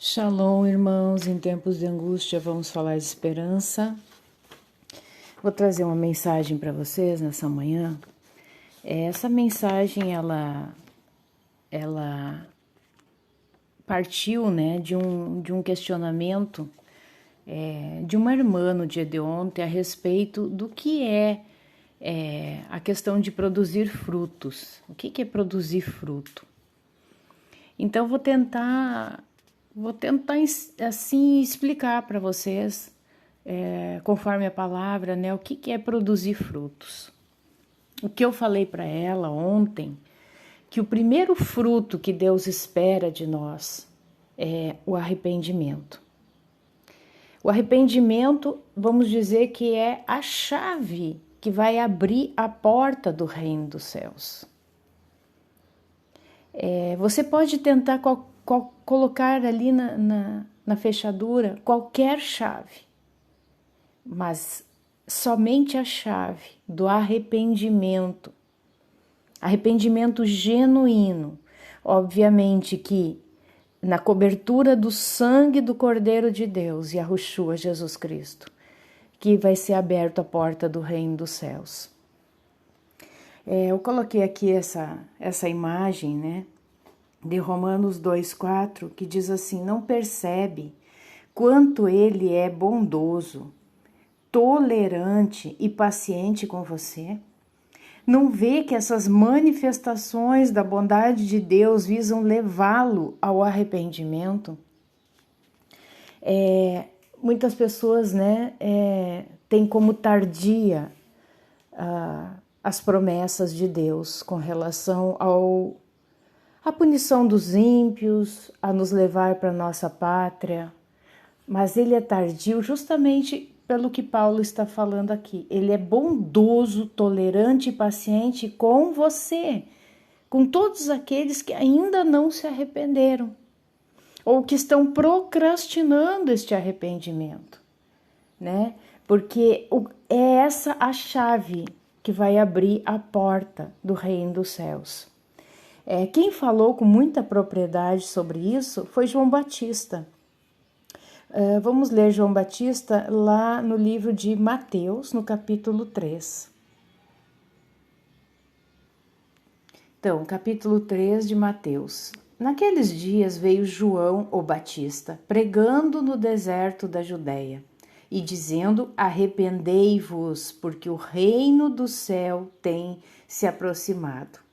Shalom, irmãos. Em tempos de angústia, vamos falar de esperança. Vou trazer uma mensagem para vocês nessa manhã. Essa mensagem, ela partiu, né, de um questionamento de uma irmã no dia de ontem a respeito do que é a questão de produzir frutos. O que é produzir fruto? Então, vou tentar assim explicar para vocês, conforme a palavra, né, o que é produzir frutos. O que eu falei para ela ontem, que o primeiro fruto que Deus espera de nós é o arrependimento. O arrependimento, vamos dizer que é a chave que vai abrir a porta do reino dos céus. Você pode tentar colocar ali na fechadura qualquer chave, mas somente a chave do arrependimento genuíno, obviamente que na cobertura do sangue do Cordeiro de Deus, Yahushua Jesus Cristo, que vai ser aberta a porta do reino dos céus. Eu coloquei aqui essa imagem, né, de Romanos 2,4, que diz assim: não percebe quanto ele é bondoso, tolerante e paciente com você? Não vê que essas manifestações da bondade de Deus visam levá-lo ao arrependimento? Muitas pessoas, né, têm como tardia as promessas de Deus com relação à punição dos ímpios, a nos levar para nossa pátria, mas ele é tardio justamente pelo que Paulo está falando aqui. Ele é bondoso, tolerante e paciente com você, com todos aqueles que ainda não se arrependeram ou que estão procrastinando este arrependimento, né? Porque é essa a chave que vai abrir a porta do reino dos céus. Quem falou com muita propriedade sobre isso foi João Batista. Vamos ler João Batista lá no livro de Mateus, no capítulo 3. Então, capítulo 3 de Mateus. Naqueles dias veio João, o Batista, pregando no deserto da Judéia e dizendo: arrependei-vos, porque o reino do céu tem se aproximado.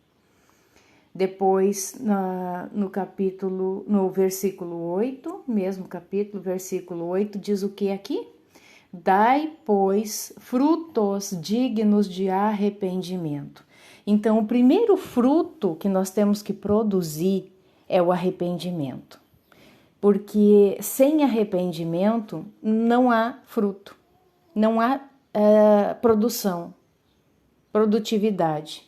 Depois, no versículo 8, mesmo capítulo, versículo 8, diz o que aqui? Dai, pois, frutos dignos de arrependimento. Então, o primeiro fruto que nós temos que produzir é o arrependimento. Porque sem arrependimento não há fruto, não há produtividade,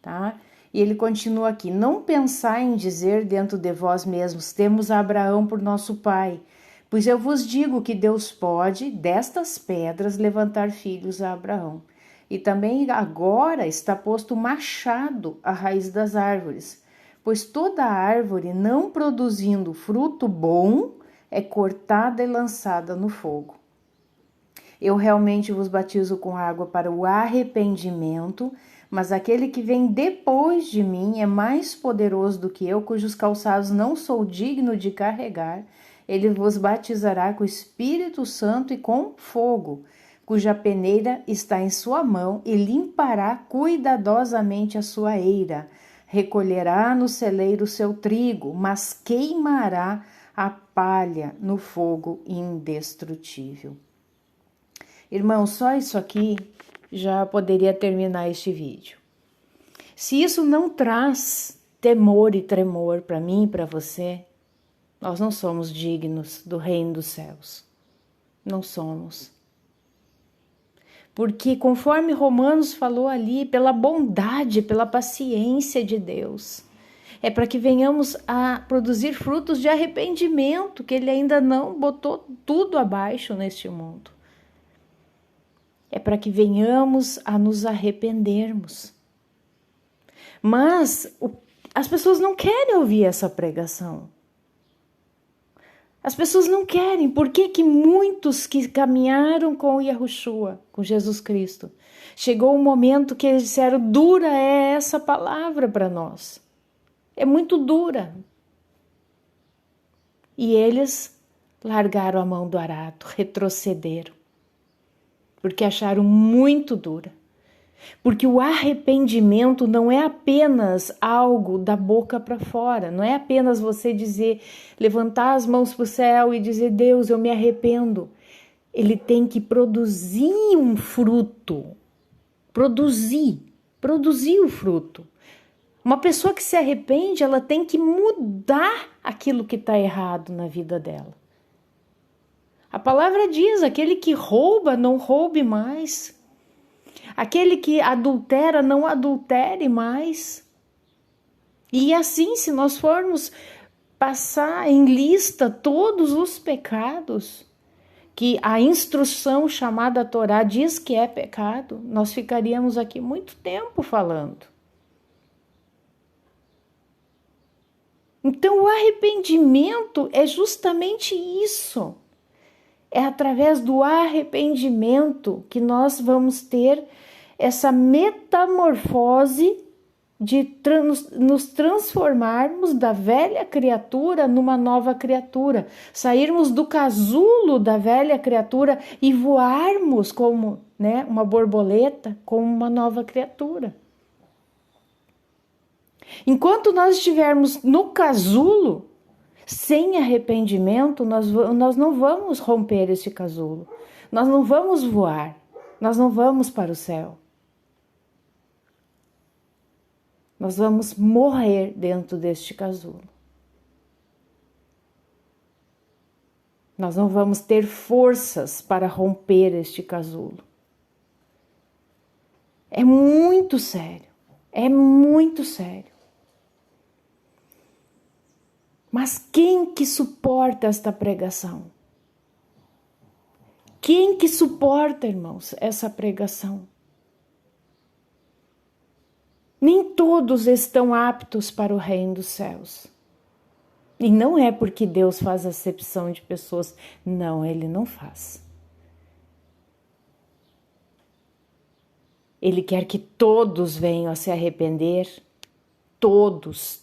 tá? E ele continua aqui: não pensai em dizer dentro de vós mesmos: temos Abraão por nosso pai, pois eu vos digo que Deus pode, destas pedras, levantar filhos a Abraão. E também agora está posto machado à raiz das árvores, pois toda árvore não produzindo fruto bom é cortada e lançada no fogo. Eu realmente vos batizo com água para o arrependimento, mas aquele que vem depois de mim é mais poderoso do que eu, cujos calçados não sou digno de carregar. Ele vos batizará com o Espírito Santo e com fogo, cuja peneira está em sua mão, e limpará cuidadosamente a sua eira. Recolherá no celeiro o seu trigo, mas queimará a palha no fogo indestrutível. Irmão, só isso aqui já poderia terminar este vídeo. Se isso não traz temor e tremor para mim e para você, nós não somos dignos do reino dos céus. Não somos. Porque conforme Romanos falou ali, pela bondade, pela paciência de Deus, é para que venhamos a produzir frutos de arrependimento, que Ele ainda não botou tudo abaixo neste mundo. É para que venhamos a nos arrependermos. Mas as pessoas não querem ouvir essa pregação. As pessoas não querem. Por que que muitos que caminharam com Yahushua, com Jesus Cristo, chegou um momento que eles disseram, dura é essa palavra para nós. É muito dura. E eles largaram a mão do arado, retrocederam. Porque acharam muito dura. Porque o arrependimento não é apenas algo da boca para fora, não é apenas você dizer, levantar as mãos para o céu e dizer, Deus, eu me arrependo. Ele tem que produzir um fruto, produzir o fruto. Uma pessoa que se arrepende, ela tem que mudar aquilo que está errado na vida dela. A palavra diz, aquele que rouba, não roube mais. Aquele que adultera, não adultere mais. E assim, se nós formos passar em lista todos os pecados que a instrução chamada Torá diz que é pecado, nós ficaríamos aqui muito tempo falando. Então, o arrependimento é justamente isso. É através do arrependimento que nós vamos ter essa metamorfose de nos transformarmos da velha criatura numa nova criatura, sairmos do casulo da velha criatura e voarmos como, né, uma borboleta, como uma nova criatura. Enquanto nós estivermos no casulo, sem arrependimento, nós não vamos romper este casulo, nós não vamos voar, nós não vamos para o céu. Nós vamos morrer dentro deste casulo. Nós não vamos ter forças para romper este casulo. É muito sério, é muito sério. Mas quem que suporta esta pregação? Quem que suporta, irmãos, essa pregação? Nem todos estão aptos para o reino dos céus. E não é porque Deus faz acepção de pessoas. Não, Ele não faz. Ele quer que todos venham a se arrepender. Todos.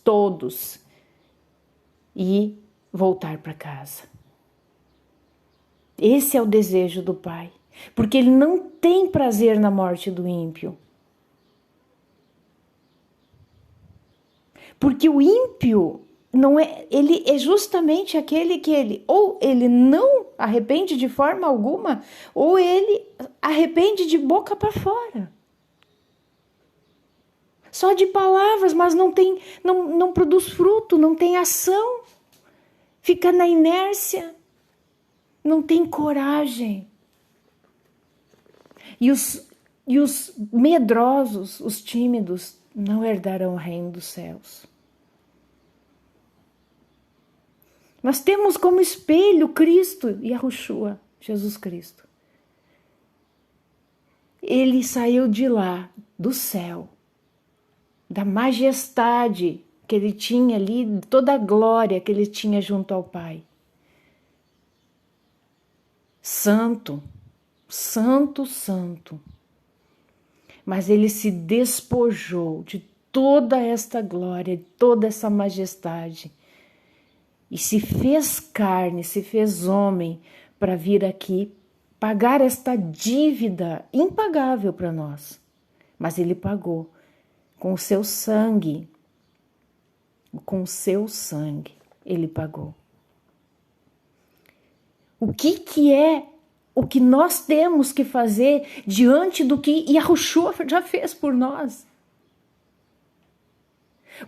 E voltar para casa. Esse é o desejo do Pai. Porque Ele não tem prazer na morte do ímpio. Porque o ímpio não é, ele é justamente aquele que ele não arrepende de forma alguma, ou ele arrepende de boca para fora. Só de palavras, mas não produz fruto, não tem ação. Fica na inércia, não tem coragem. E os medrosos, os tímidos, não herdarão o reino dos céus. Nós temos como espelho Cristo e Yahushua, Jesus Cristo. Ele saiu de lá, do céu, da majestade que ele tinha ali, toda a glória que ele tinha junto ao Pai. Santo, santo, santo. Mas ele se despojou de toda esta glória, de toda essa majestade. E se fez carne, se fez homem para vir aqui pagar esta dívida impagável para nós. Mas ele pagou com o seu sangue. Com o seu sangue ele pagou. O que é o que nós temos que fazer diante do que Yahushua já fez por nós?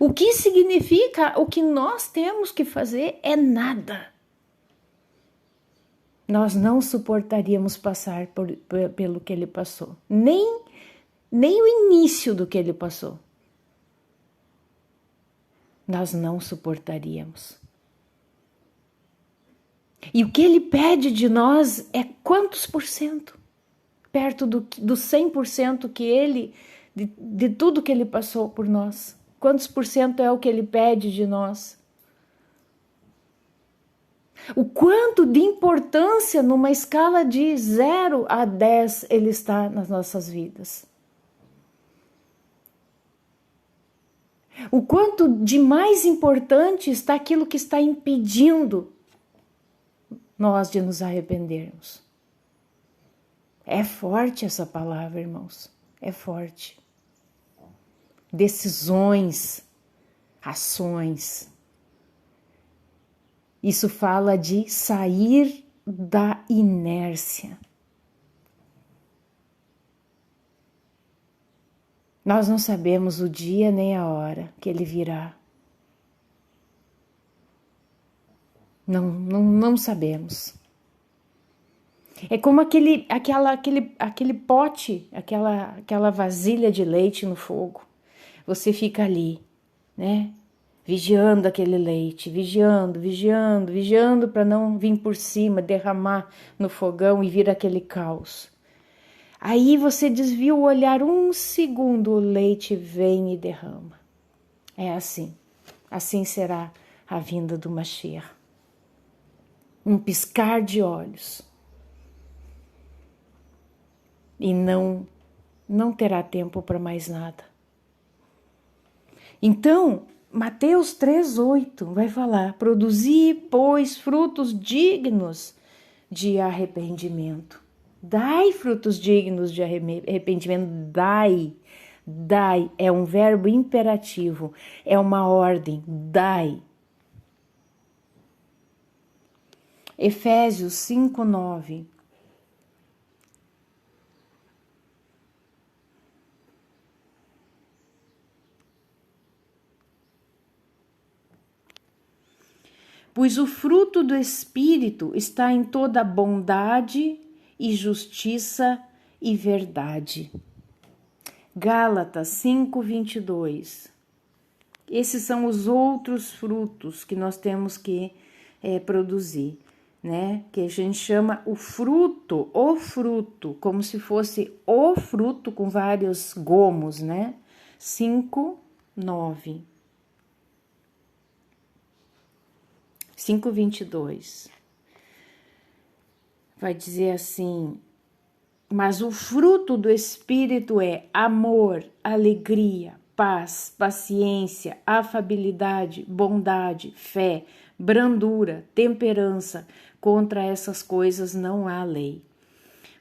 O que significa o que nós temos que fazer é nada. Nós não suportaríamos passar pelo que ele passou. Nem o início do que ele passou. Nós não suportaríamos. E o que ele pede de nós é quantos por cento? Perto do 100% que ele, de tudo que ele passou por nós. Quantos por cento é o que ele pede de nós? O quanto de importância numa escala de 0 a 10 ele está nas nossas vidas. O quanto de mais importante está aquilo que está impedindo nós de nos arrependermos. É forte essa palavra, irmãos. É forte. Decisões, ações. Isso fala de sair da inércia. Nós não sabemos o dia nem a hora que ele virá. Não sabemos. É como aquele pote, aquela vasilha de leite no fogo. Você fica ali, né? Vigiando aquele leite, vigiando para não vir por cima, derramar no fogão e vir aquele caos. Aí você desvia o olhar 1 segundo, o leite vem e derrama. É assim. Assim será a vinda do Mashiach. Um piscar de olhos. E não terá tempo para mais nada. Então, Mateus 3:8 vai falar: produzi, pois, frutos dignos de arrependimento. Dai frutos dignos de arrependimento, dai. Dai é um verbo imperativo, é uma ordem, dai. Efésios 5:9. Pois o fruto do Espírito está em toda bondade e justiça e verdade. Gálatas 5:22. Esses são os outros frutos que nós temos que produzir, né? Que a gente chama o fruto, como se fosse o fruto com vários gomos, né? 5:9. 5:22. Vai dizer assim: mas o fruto do Espírito é amor, alegria, paz, paciência, afabilidade, bondade, fé, brandura, temperança. Contra essas coisas não há lei.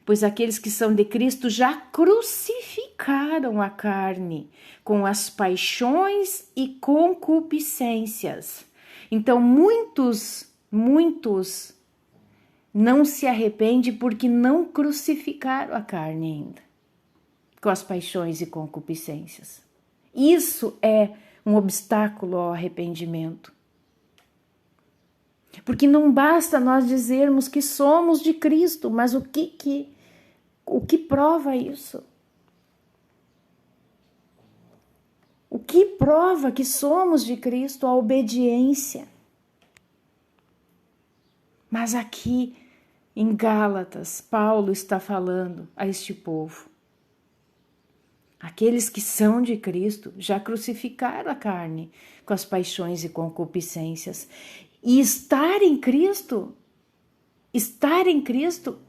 Pois aqueles que são de Cristo já crucificaram a carne com as paixões e concupiscências. Então, muitos não se arrependem porque não crucificaram a carne ainda, com as paixões e concupiscências. Isso é um obstáculo ao arrependimento. Porque não basta nós dizermos que somos de Cristo, mas o que prova isso? O que prova que somos de Cristo? A obediência. Mas aqui em Gálatas, Paulo está falando a este povo: aqueles que são de Cristo já crucificaram a carne com as paixões e concupiscências. E estar em Cristo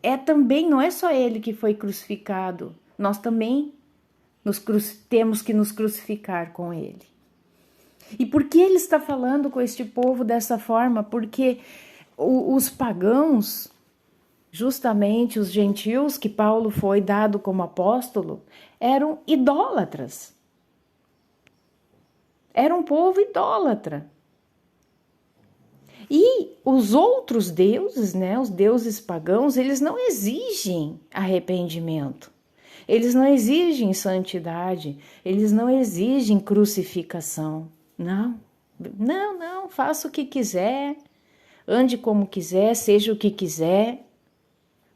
é também, não é só ele que foi crucificado, nós também temos que nos crucificar com ele. E por que ele está falando com este povo dessa forma? Porque os pagãos, justamente os gentios que Paulo foi dado como apóstolo, eram idólatras. Era um povo idólatra. E os outros deuses, né, os deuses pagãos, eles não exigem arrependimento. Eles não exigem santidade, eles não exigem crucificação. Não, faça o que quiser, ande como quiser, seja o que quiser.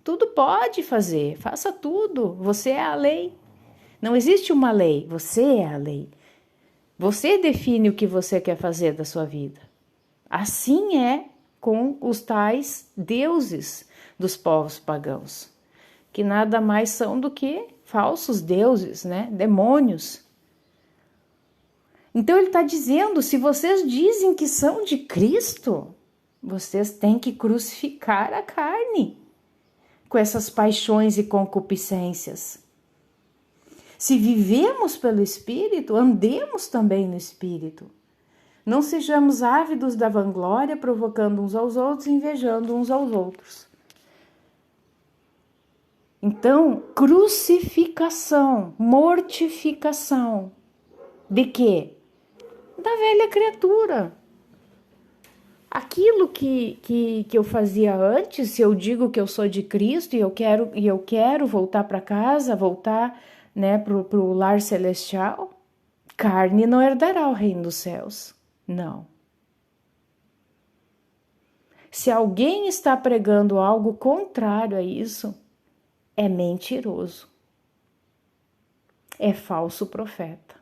Tudo pode fazer, faça tudo, você é a lei. Não existe uma lei, você é a lei. Você define o que você quer fazer da sua vida. Assim é com os tais deuses dos povos pagãos, que nada mais são do que falsos deuses, né? Demônios. Então ele está dizendo: se vocês dizem que são de Cristo, Vocês têm que crucificar a carne com essas paixões e concupiscências. Se vivemos pelo Espírito, andemos também no Espírito. Não sejamos ávidos da vanglória, provocando uns aos outros, invejando uns aos outros. Então, crucificação, mortificação. De quê? Da velha criatura. Aquilo que eu fazia antes, se eu digo que eu sou de Cristo e eu quero voltar para casa, voltar, né, para o lar celestial, carne não herdará o reino dos céus. Não. Se alguém está pregando algo contrário a isso, é mentiroso. É falso profeta.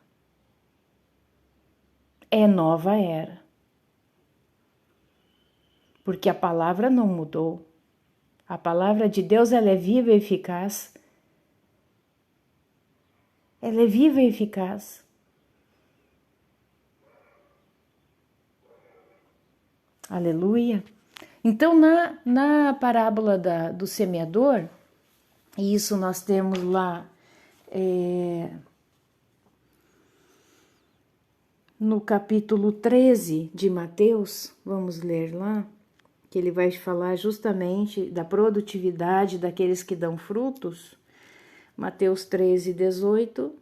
É nova era. Porque a palavra não mudou. A palavra de Deus, ela é viva e eficaz. Ela é viva e eficaz. Aleluia. Então, na parábola do semeador, e isso nós temos lá no capítulo 13 de Mateus, vamos ler lá, que ele vai falar justamente da produtividade daqueles que dão frutos. Mateus 13, 18.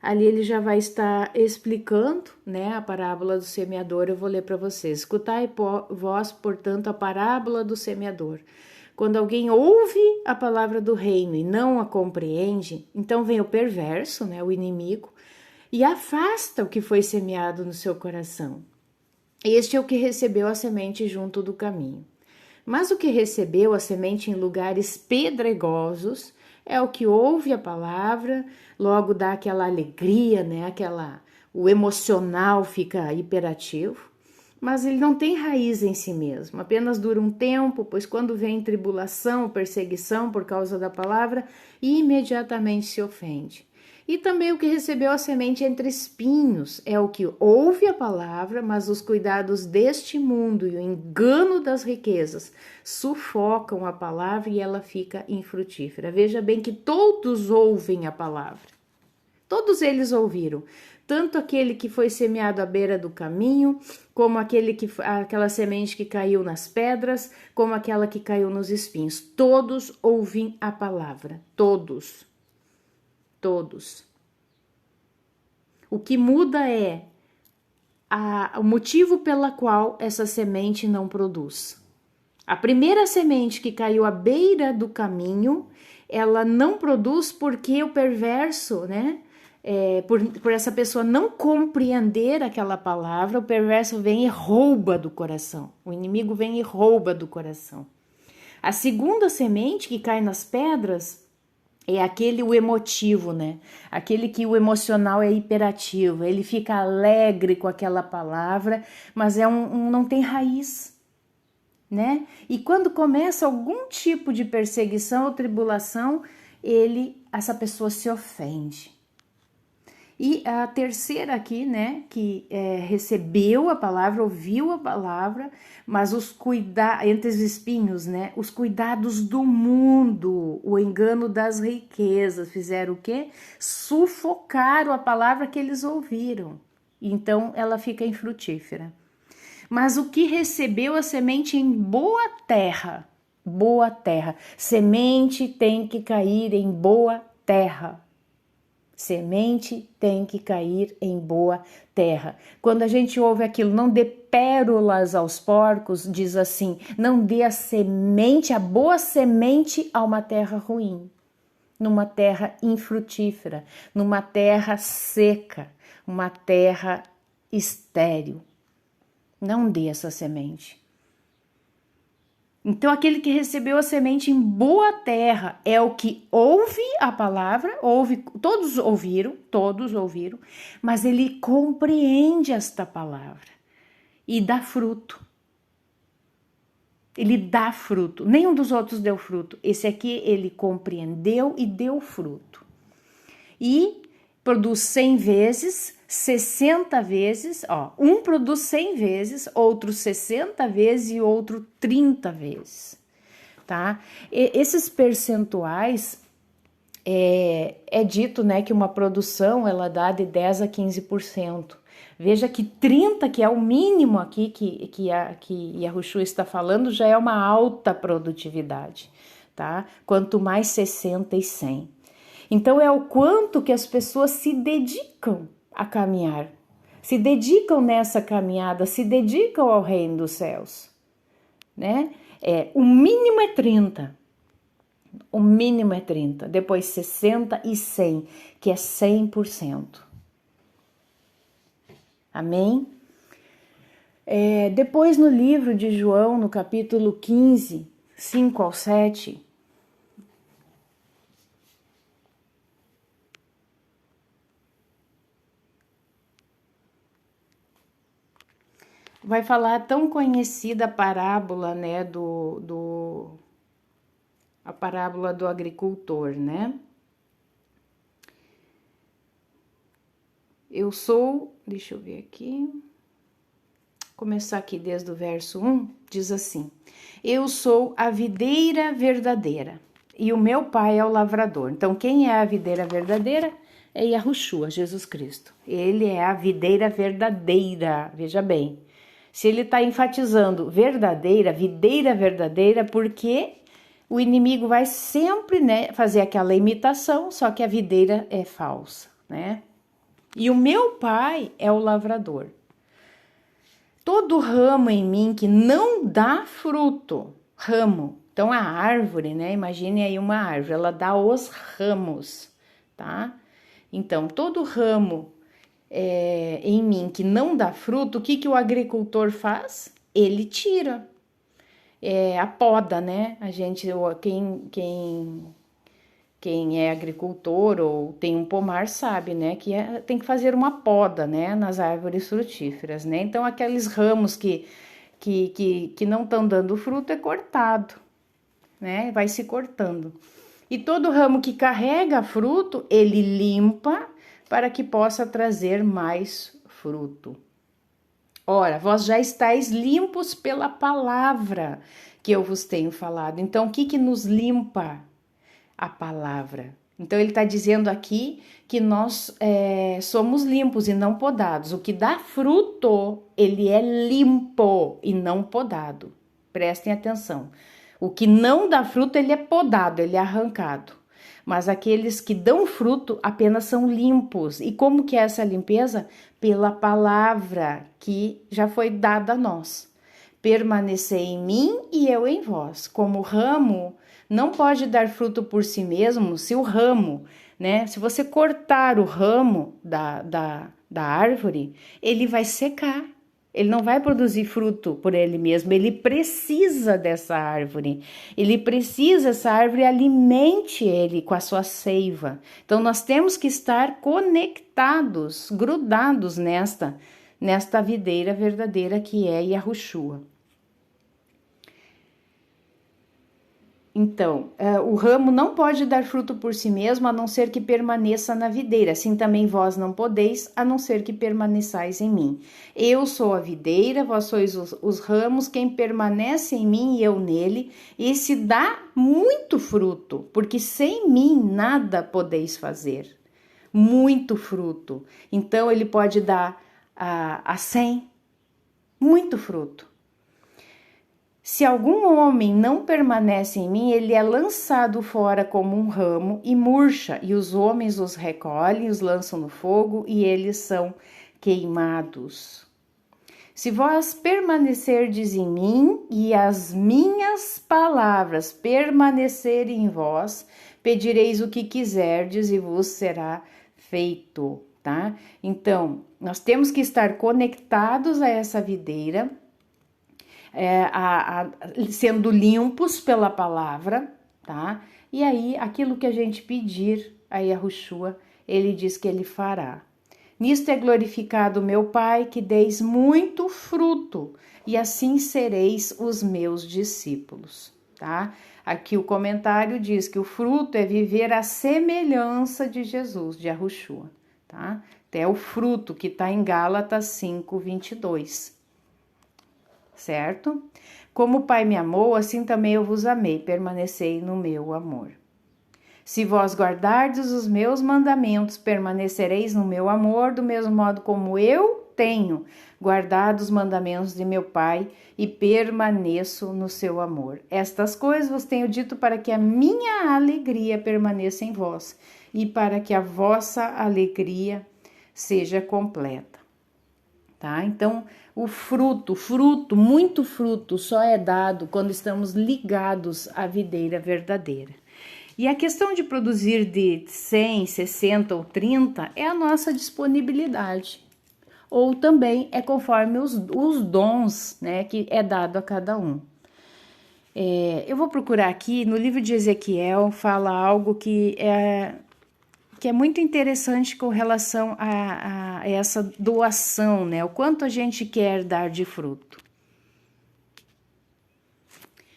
Ali ele já vai estar explicando, né, a parábola do semeador. Eu vou ler para vocês. Escutai vós, portanto, a parábola do semeador. Quando alguém ouve a palavra do reino e não a compreende, então vem o perverso, né, o inimigo, e afasta o que foi semeado no seu coração. Este é o que recebeu a semente junto do caminho. Mas o que recebeu a semente em lugares pedregosos é o que ouve a palavra, logo dá aquela alegria, né? O emocional fica hiperativo, mas ele não tem raiz em si mesmo, apenas dura um tempo, pois quando vem tribulação, perseguição por causa da palavra, imediatamente se ofende. E também o que recebeu a semente entre espinhos é o que ouve a palavra, mas os cuidados deste mundo e o engano das riquezas sufocam a palavra e ela fica infrutífera. Veja bem que todos ouvem a palavra. Todos eles ouviram. Tanto aquele que foi semeado à beira do caminho, como aquela semente que caiu nas pedras, como aquela que caiu nos espinhos. Todos ouvem a palavra. Todos. O que muda é o motivo pela qual essa semente não produz. A primeira semente que caiu à beira do caminho, ela não produz porque o perverso, né? Por essa pessoa não compreender aquela palavra, o perverso vem e rouba do coração. O inimigo vem e rouba do coração. A segunda semente que cai nas pedras é o emotivo, né? Aquele que o emocional é hiperativo, ele fica alegre com aquela palavra, mas não tem raiz, né? E quando começa algum tipo de perseguição ou tribulação, essa pessoa se ofende. E a terceira aqui, né, que recebeu a palavra, ouviu a palavra, mas entre os espinhos, né, os cuidados do mundo, o engano das riquezas, fizeram o quê? Sufocaram a palavra que eles ouviram. Então, ela fica infrutífera. Mas o que recebeu a semente em boa terra, semente tem que cair em boa terra. Semente tem que cair em boa terra. Quando a gente ouve aquilo, não dê pérolas aos porcos, diz assim, não dê a boa semente a uma terra ruim, numa terra infrutífera, numa terra seca, uma terra estéril. Não dê essa semente. Então, aquele que recebeu a semente em boa terra é o que ouve a palavra, todos ouviram, mas ele compreende esta palavra e dá fruto. Ele dá fruto. Nenhum dos outros deu fruto. Esse aqui ele compreendeu e deu fruto. E produz 100 vezes, 60 vezes, ó, um produz 100 vezes, outro 60 vezes e outro 30 vezes, tá? Esses percentuais é dito, né, que uma produção ela dá de 10 a 15%. Veja que 30, que é o mínimo aqui que Yahushua está falando, já é uma alta produtividade, tá? Quanto mais 60 e 100. Então é o quanto que as pessoas se dedicam a caminhar, se dedicam nessa caminhada, se dedicam ao reino dos céus, né? O mínimo é 30. O mínimo é 30, depois 60 e 100, que é 100%. Amém? Depois no livro de João, no capítulo 15, 5 ao 7, vai falar a tão conhecida parábola, né, a parábola do agricultor, né? Eu sou, deixa eu ver aqui, começar aqui desde o verso 1, diz assim: eu sou a videira verdadeira e o meu pai é o lavrador. Então, quem é a videira verdadeira? É Yahushua, Jesus Cristo. Ele é a videira verdadeira, veja bem. Se ele está enfatizando verdadeira, videira verdadeira, porque o inimigo vai sempre, né, fazer aquela imitação, só que a videira é falsa, né? E o meu pai é o lavrador. Todo ramo em mim que não dá fruto, ramo. Então a árvore, né? Imagine aí uma árvore, ela dá os ramos, tá? Então todo ramo em mim que não dá fruto, o que o agricultor faz? Ele tira. A poda, né? A gente, quem é agricultor ou tem um pomar sabe, né, que tem que fazer uma poda, né, nas árvores frutíferas, né? Então aqueles ramos que não estão dando fruto é cortado, né? Vai se cortando. E todo ramo que carrega fruto, ele limpa para que possa trazer mais fruto. Ora, vós já estáis limpos pela palavra que eu vos tenho falado. Então, o que nos limpa? A palavra. Então ele está dizendo aqui que nós somos limpos e não podados. O que dá fruto, ele é limpo e não podado. Prestem atenção. O que não dá fruto, ele é podado, ele é arrancado. Mas aqueles que dão fruto apenas são limpos. E como que é essa limpeza? Pela palavra que já foi dada a nós. Permanecer em mim e eu em vós. Como o ramo não pode dar fruto por si mesmo, se o ramo, né? Se você cortar o ramo da árvore, ele vai secar. Ele não vai produzir fruto por ele mesmo, ele precisa dessa árvore. Ele precisa, essa árvore alimente ele com a sua seiva. Então nós temos que estar conectados, grudados nesta videira verdadeira que é Yahushua. Então, o ramo não pode dar fruto por si mesmo, a não ser que permaneça na videira. Assim também vós não podeis, a não ser que permaneçais em mim. Eu sou a videira, vós sois os ramos, quem permanece em mim e eu nele, esse dá muito fruto, porque sem mim nada podeis fazer. Muito fruto. Então, ele pode dar a 100, muito fruto. Se algum homem não permanece em mim, ele é lançado fora como um ramo e murcha, e os homens os recolhem, os lançam no fogo, e eles são queimados. Se vós permanecerdes em mim, e as minhas palavras permanecerem em vós, pedireis o que quiserdes, e vos será feito, tá? Então, nós temos que estar conectados a essa videira, sendo limpos pela palavra, tá? E aí, aquilo que a gente pedir a Yahushua, ele diz que ele fará. Nisto é glorificado meu Pai, que deis muito fruto, e assim sereis os meus discípulos, tá? Aqui o comentário diz que o fruto é viver a semelhança de Jesus, de Yahushua, tá? É o fruto que está em Gálatas 5:22, certo? Como o Pai me amou, assim também eu vos amei, permanecei no meu amor. Se vós guardardes os meus mandamentos, permanecereis no meu amor, do mesmo modo como eu tenho guardado os mandamentos de meu Pai e permaneço no seu amor. Estas coisas vos tenho dito para que a minha alegria permaneça em vós e para que a vossa alegria seja completa. Tá? Então, o fruto, muito fruto, só é dado quando estamos ligados à videira verdadeira. E a questão de produzir de 100, 60 ou 30 é a nossa disponibilidade. Ou também é conforme os dons, né, que é dado a cada um. Eu vou procurar aqui, no livro de Ezequiel, fala algo que é muito interessante com relação a essa doação, né? O quanto a gente quer dar de fruto.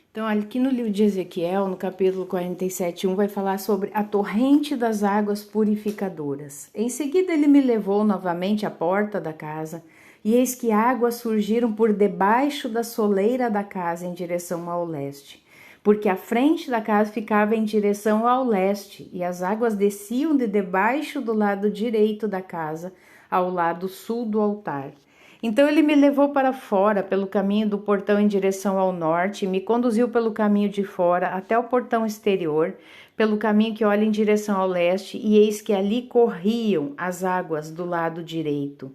Então, aqui no livro de Ezequiel, no capítulo 47:1, vai falar sobre a torrente das águas purificadoras. Em seguida, ele me levou novamente à porta da casa, e eis que águas surgiram por debaixo da soleira da casa em direção ao leste, porque a frente da casa ficava em direção ao leste, e as águas desciam de debaixo do lado direito da casa, ao lado sul do altar. Então ele me levou para fora, pelo caminho do portão em direção ao norte, e me conduziu pelo caminho de fora até o portão exterior, pelo caminho que olha em direção ao leste, e eis que ali corriam as águas do lado direito.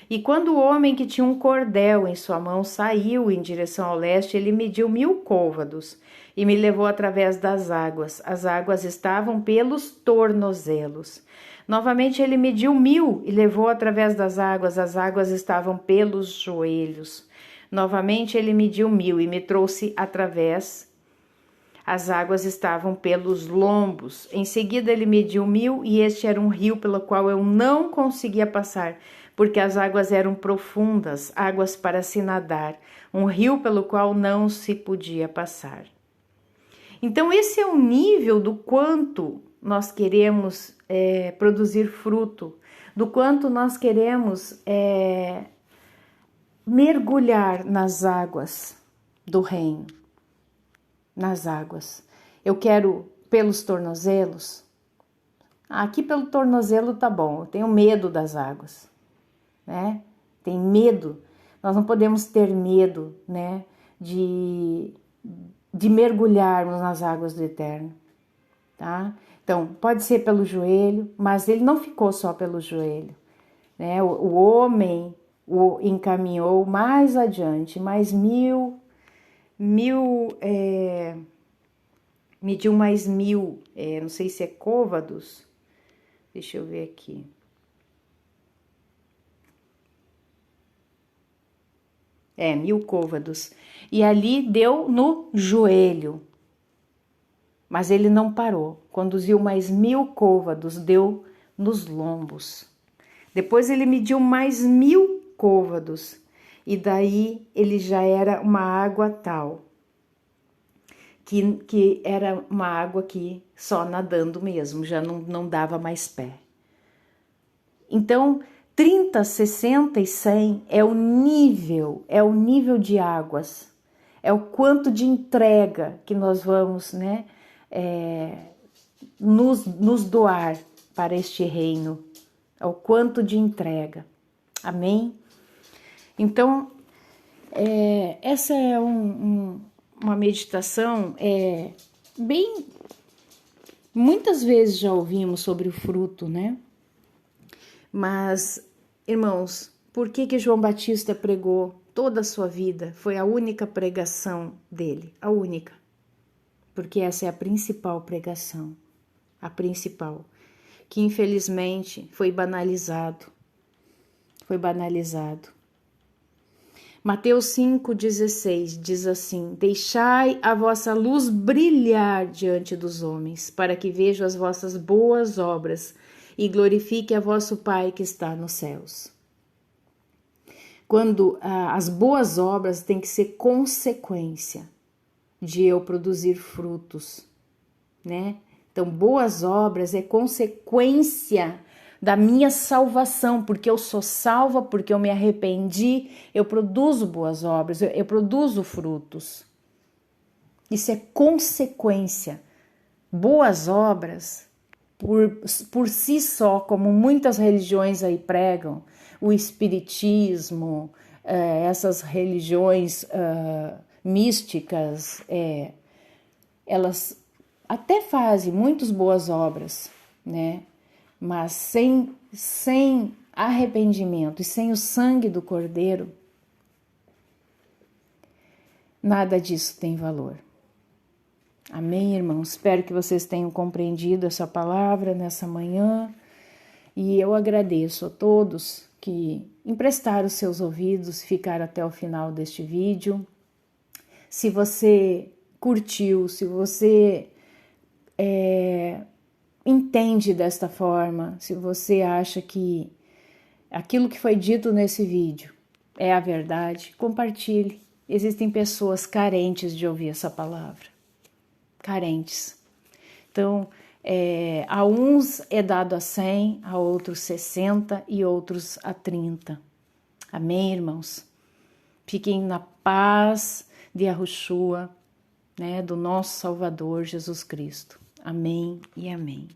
E quando o homem que tinha um cordel em sua mão saiu em direção ao leste, ele mediu 1000 côvados e me levou através das águas. As águas estavam pelos tornozelos. Novamente ele mediu 1000 e levou através das águas. As águas estavam pelos joelhos. Novamente ele mediu 1000 e me trouxe através. As águas estavam pelos lombos. Em seguida ele mediu 1000 e este era um rio pelo qual eu não conseguia passar, porque as águas eram profundas, águas para se nadar, um rio pelo qual não se podia passar. Então esse é o nível do quanto nós queremos produzir fruto, do quanto nós queremos mergulhar nas águas do reino, nas águas. Eu quero pelos tornozelos. Aqui pelo tornozelo tá bom, eu tenho medo das águas, né? Tem medo. Nós não podemos ter medo, né, de mergulharmos nas águas do eterno, tá? Então, pode ser pelo joelho, mas ele não ficou só pelo joelho, né? O homem o encaminhou mais adiante, mais 1000, mediu mais 1000, não sei se é côvados, deixa eu ver aqui. 1000 côvados. E ali deu no joelho. Mas ele não parou. Conduziu mais 1000 côvados, deu nos lombos. Depois ele mediu mais 1000 côvados. E daí ele já era uma água tal. Que era uma água que só nadando mesmo, já não dava mais pé. Então, 30, 60 e 100 é o nível de águas, é o quanto de entrega que nós vamos, né, nos doar para este reino, é o quanto de entrega, amém? Então, essa é uma meditação, muitas vezes já ouvimos sobre o fruto, né? Mas, irmãos, por que João Batista pregou toda a sua vida? Foi a única pregação dele, a única. Porque essa é a principal pregação, a principal, que infelizmente foi banalizado. Foi banalizado. Mateus 5,16 diz assim: deixai a vossa luz brilhar diante dos homens, para que vejam as vossas boas obras e glorifique a vosso Pai que está nos céus. Quando as boas obras têm que ser consequência de eu produzir frutos, né? Então, boas obras é consequência da minha salvação, porque eu sou salva, porque eu me arrependi, eu produzo boas obras, eu produzo frutos. Isso é consequência. Boas obras, por si só, como muitas religiões aí pregam, o espiritismo, essas religiões místicas, elas até fazem muitas boas obras, né? Mas sem arrependimento e sem o sangue do Cordeiro, nada disso tem valor. Amém, irmãos? Espero que vocês tenham compreendido essa palavra nessa manhã. E eu agradeço a todos que emprestaram seus ouvidos, ficaram até o final deste vídeo. Se você curtiu, se você entende desta forma, se você acha que aquilo que foi dito nesse vídeo é a verdade, compartilhe. Existem pessoas carentes de ouvir essa palavra. Carentes. Então, a uns é dado a 100, a outros 60 e outros a 30. Amém, irmãos? Fiquem na paz de Yahushua, né, do nosso Salvador Jesus Cristo. Amém e amém.